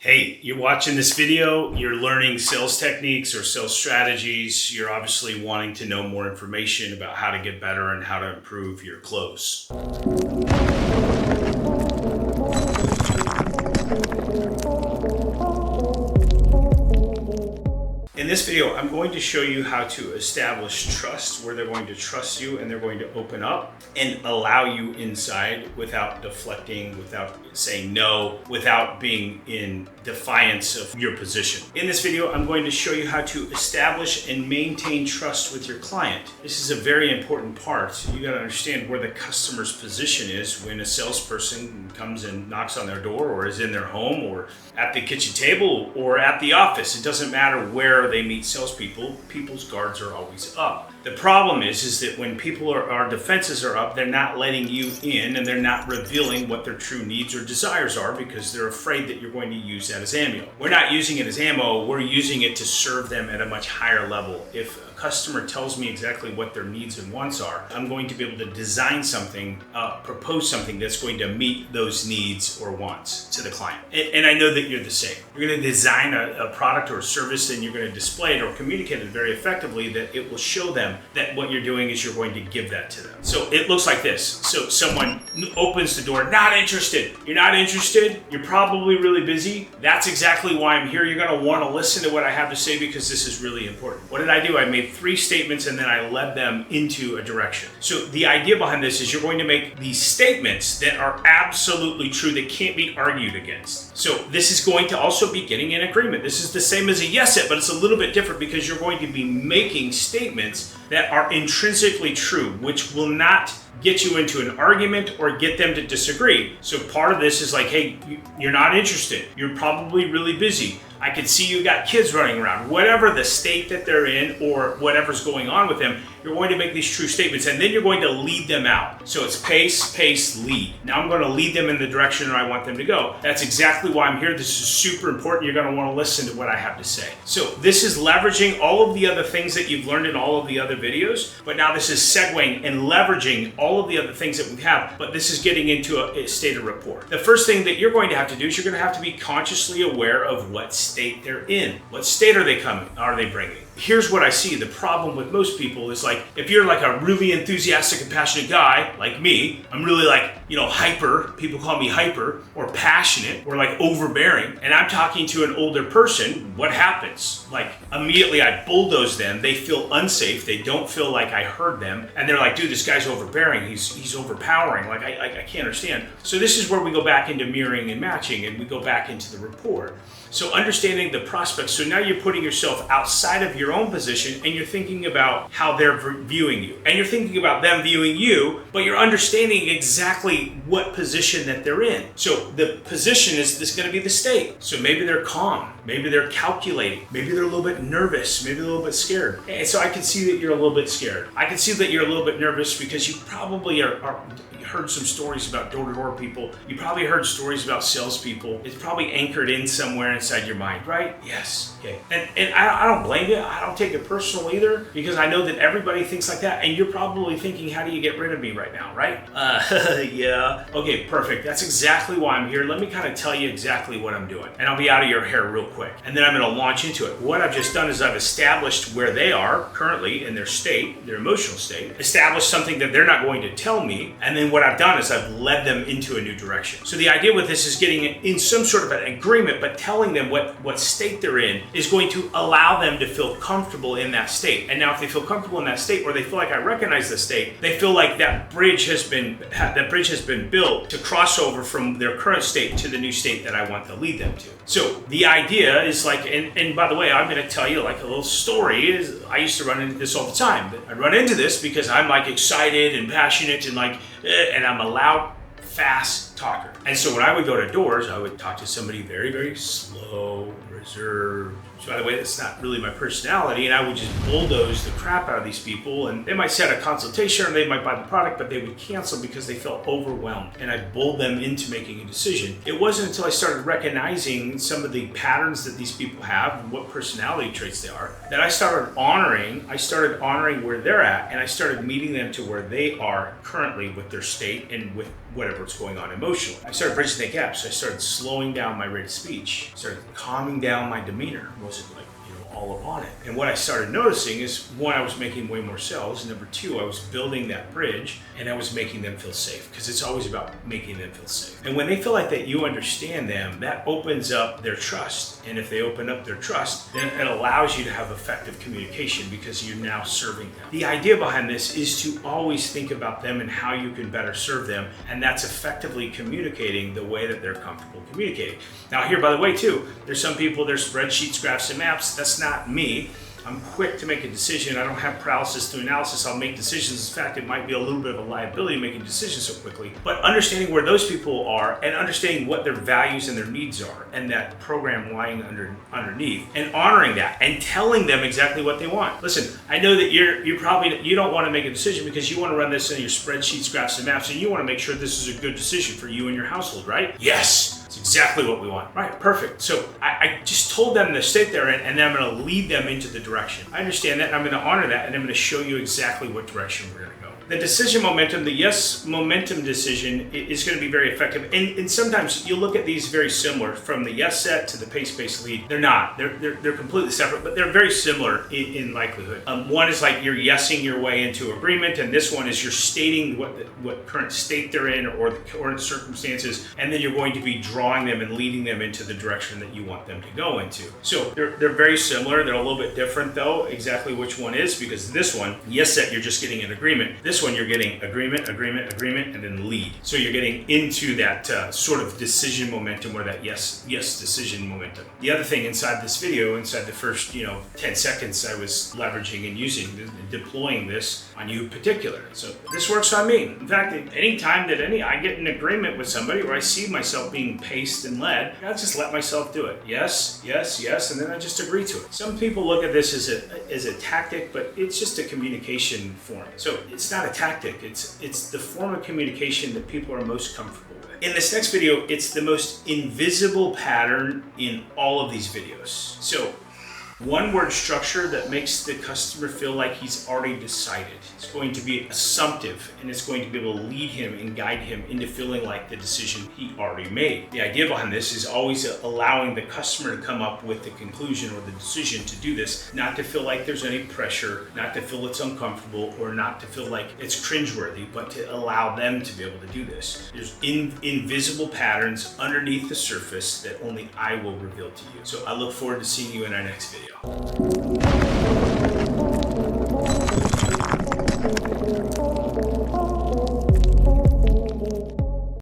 Hey, you're watching this video, you're learning sales techniques or sales strategies. You're obviously wanting to know more information about how to get better and how to improve your close. In this video, I'm going to show you how to establish trust, where they're going to trust you and they're going to open up and allow you inside without deflecting, without saying no, without being in defiance of your position. In this video, I'm going to show you how to establish and maintain trust with your client. This is a very important part. You got to understand where the customer's position is when a salesperson comes and knocks on their door or is in their home or at the kitchen table or at the office. It doesn't matter where they meet salespeople, people's guards are always up. The problem is that when people our defenses are up, they're not letting you in and they're not revealing what their true needs or desires are because they're afraid that you're going to use that as ammo. We're not using it as ammo, we're using it to serve them at a much higher level. If a customer tells me exactly what their needs and wants are, I'm going to be able to design something, propose something that's going to meet those needs or wants to the client. And I know that you're the same. You're going to design a product or a service and you're going to display it or communicate it very effectively that it will show them that what you're doing is you're going to give that to them. So it looks like this. So someone opens the door, not interested. You're not interested. You're probably really busy. That's exactly why I'm here. You're going to want to listen to what I have to say because this is really important. What did I do? I made 3 statements and then I led them into a direction. So the idea behind this is you're going to make these statements that are absolutely true, that can't be argued against. So this is going to also be getting an agreement. This is the same as a yes it, but it's a little bit different because you're going to be making statements that are intrinsically true, which will not get you into an argument or get them to disagree. So part of this is like, hey, you're not interested. You're probably really busy. I can see you got kids running around. Whatever the state that they're in or whatever's going on with them, you're going to make these true statements and then you're going to lead them out. So it's pace, lead. Now I'm going to lead them in the direction I want them to go. That's exactly why I'm here. This is super important. You're going to want to listen to what I have to say. So this is leveraging all of the other things that you've learned in all of the other videos, but now this is segueing and leveraging all of the other things that we have, but this is getting into a state of rapport. The first thing that you're going to have to do is you're going to have to be consciously aware of what state they're in. What state are they bringing? Here's what I see. The problem with most people is like, if you're like a really enthusiastic and passionate guy, like me, I'm really like, hyper, people call me hyper, or passionate, or like overbearing, and I'm talking to an older person, what happens? Like, immediately I bulldoze them, they feel unsafe, they don't feel like I heard them, and they're like, dude, this guy's overbearing, he's overpowering, like I can't understand. So this is where we go back into mirroring and matching, and we go back into the rapport. So understanding the prospects, so now you're putting yourself outside of your own position and you're thinking about how they're viewing you. And you're thinking about them viewing you, but you're understanding exactly what position that they're in. So the position is going to be the state. So maybe they're calm, maybe they're calculating, maybe they're a little bit nervous, maybe they're a little bit scared. And so I can see that you're a little bit scared. I can see that you're a little bit nervous because you probably heard some stories about door-to-door people. You probably heard stories about salespeople. It's probably anchored in somewhere inside your mind, right? Yes. Okay. And I don't blame you. I don't take it personal either because I know that everybody thinks like that. And you're probably thinking, how do you get rid of me right now, right? Yeah. Okay, perfect. That's exactly why I'm here. Let me kind of tell you exactly what I'm doing. And I'll be out of your hair real quick. And then I'm going to launch into it. What I've just done is I've established where they are currently in their state, their emotional state, established something that they're not going to tell me. And then what I've done is I've led them into a new direction. So the idea with this is getting in some sort of an agreement, but telling them what state they're in is going to allow them to feel comfortable in that state. And now if they feel comfortable in that state, or they feel like I recognize the state, they feel like that bridge has been built to cross over from their current state to the new state that I want to lead them to. So the idea is like, and by the way, I'm going to tell you like a little story. Is I used to run into this all the time. I run into this because I'm like excited and passionate and like, and I'm a loud, fast talker. And so when I would go to doors, I would talk to somebody very, very slow, reserved. So by the way, that's not really my personality. And I would just bulldoze the crap out of these people. And they might set a consultation or they might buy the product, but they would cancel because they felt overwhelmed. And I bulled them into making a decision. It wasn't until I started recognizing some of the patterns that these people have and what personality traits they are that I started honoring where they're at. And I started meeting them to where they are currently with their state and with whatever what's going on emotionally. I started bridging that gap. So I started slowing down my rate of speech, started calming down my demeanor. It wasn't like, all upon it. And what I started noticing is, one, I was making way more sales. Number two, I was building that bridge and I was making them feel safe, because it's always about making them feel safe. And when they feel like that you understand them, that opens up their trust. And if they open up their trust, then it allows you to have effective communication, because you're now serving them. The idea behind this is to always think about them and how you can better serve them. And that's effectively communicating the way that they're comfortable communicating. Now here, by the way, too, there's some people, there's spreadsheets, graphs, and maps. That's not me. I'm quick to make a decision. I don't have paralysis through analysis. I'll make decisions. In fact, it might be a little bit of a liability making decisions so quickly. But understanding where those people are and understanding what their values and their needs are, and that program lying underneath, and honoring that and telling them exactly what they want. Listen, I know that you don't want to make a decision because you want to run this in your spreadsheets, graphs, and maps, and you want to make sure this is a good decision for you and your household, right? Yes. It's exactly what we want. Right, perfect. So I just told them to sit there and then I'm going to lead them into the direction. I understand that, and I'm going to honor that, and I'm going to show you exactly what direction we're going to go. The decision momentum, the yes momentum decision, is going to be very effective. And sometimes you look at these very similar, from the yes set to the pace-based lead. They're not. They're completely separate, but they're very similar in likelihood. One is like you're yesing your way into agreement, and this one is you're stating what current state they're in or the current circumstances, and then you're going to be drawing them and leading them into the direction that you want them to go into. So they're very similar. They're a little bit different though, exactly which one is, because this one, yes set, you're just getting an agreement. This one, you're getting agreement, and then lead. So you're getting into that sort of decision momentum, or that yes decision momentum. The other thing inside this video, inside the first 10 seconds, I was leveraging and using, deploying this on you in particular. So this works on me. In fact, anytime that I get an agreement with somebody where I see myself being paced and led, I just let myself do it. Yes, and then I just agree to it. Some people look at this as a tactic, but it's just a communication form. So it's not a tactic. It's the form of communication that people are most comfortable with. In this next video, it's the most invisible pattern in all of these videos. So, one word structure that makes the customer feel like he's already decided. It's going to be assumptive, and it's going to be able to lead him and guide him into feeling like the decision he already made. The idea behind this is always allowing the customer to come up with the conclusion or the decision to do this, not to feel like there's any pressure, not to feel it's uncomfortable, or not to feel like it's cringeworthy, but to allow them to be able to do this. There's invisible patterns underneath the surface that only I will reveal to you. So I look forward to seeing you in our next video.